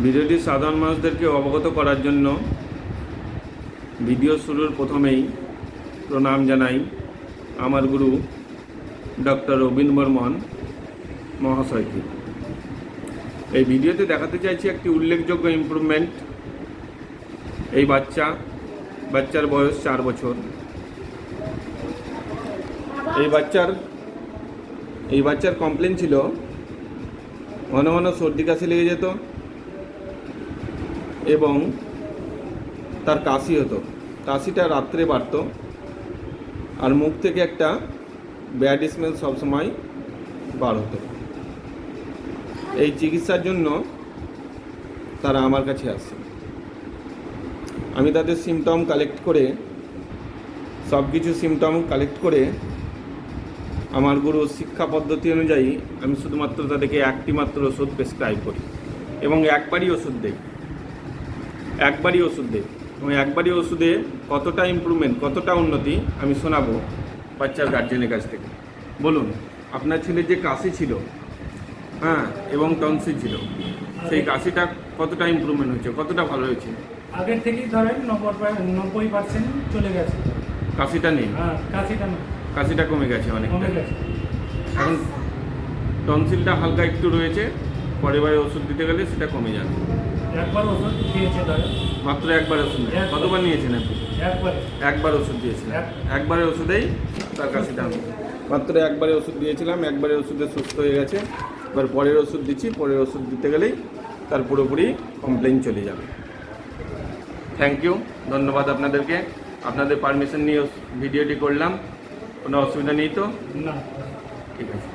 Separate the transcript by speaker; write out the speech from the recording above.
Speaker 1: ভিডিওটি সাধারণ মানুষদেরকে অবগত করার জন্য ভিডিও শুরুর প্রথমেই প্রণাম জানাই আমার গুরু ডক্টর রবীন্দ্র বর্মন মহাশয়কে। এই ভিডিওতে দেখাতে চাইছি একটি উল্লেখযোগ্য ইমপ্রুভমেন্ট। এই বাচ্চার বয়স 4 বছর। এই বাচ্চার কমপ্লেন ছিল ঘন ঘন সর্দি কাশি লেগে যেত এবং তার কাশি হতো। কাশিটা রাত্রে বাড়তো আর মুখ থেকে একটা ব্যাড স্মেল সবসময় বার হতো। এই চিকিৎসার জন্য তারা আমার কাছে আসে। আমি তাদের সিমটম কালেক্ট করে আমার গুরুর শিক্ষা পদ্ধতি অনুযায়ী আমি শুধুমাত্র তাদেরকে একটি মাত্র ওষুধ প্রেসক্রাইব করি এবং একবারই ওষুধ দেই এবং একবারই ওষুধে কতটা ইমপ্রুভমেন্ট, কতটা উন্নতি আমি শোনাবো বাচ্চার গার্জেনের কাছ থেকে। বলুন, আপনার ছেলের যে কাশি ছিল এবং টনসিল ছিল, সেই কাশিটা কতটা ইমপ্রুভমেন্ট হয়েছে, কতটা ভালো হয়েছে?
Speaker 2: আগের থেকেই ধরেন 90% চলে গেছে।
Speaker 1: কাশিটা নেই? কাশিটা কমে গেছে অনেকটা। এখন টনসিলটা হালকা একটু রয়েছে, পরের বারে ওষুধ দিতে গেলে সেটা কমে যাবে।
Speaker 2: একবার ওষুধ খেয়েছে ধরেন,
Speaker 1: মাত্র একবার ওষুধ। কতবার নিয়েছেন আপনি? একবার ওষুধ দিয়েছিলেন। একবারের ওষুধেই তার কাশিটা মাত্র একবারে ওষুধ দিয়েছিলাম, একবারে ওষুধে সুস্থ হয়ে গেছে। এবার পরের ওষুধ দিচ্ছি, পরের ওষুধ দিতে গেলেই তার পুরোপুরি কমপ্লেন চলে যাবে। থ্যাংক ইউ, ধন্যবাদ আপনাদেরকে। আপনাদের পারমিশন নিয়ে ভিডিওটি করলাম, কোনো অসুবিধা নেই তো?
Speaker 2: না,
Speaker 1: ঠিক আছে।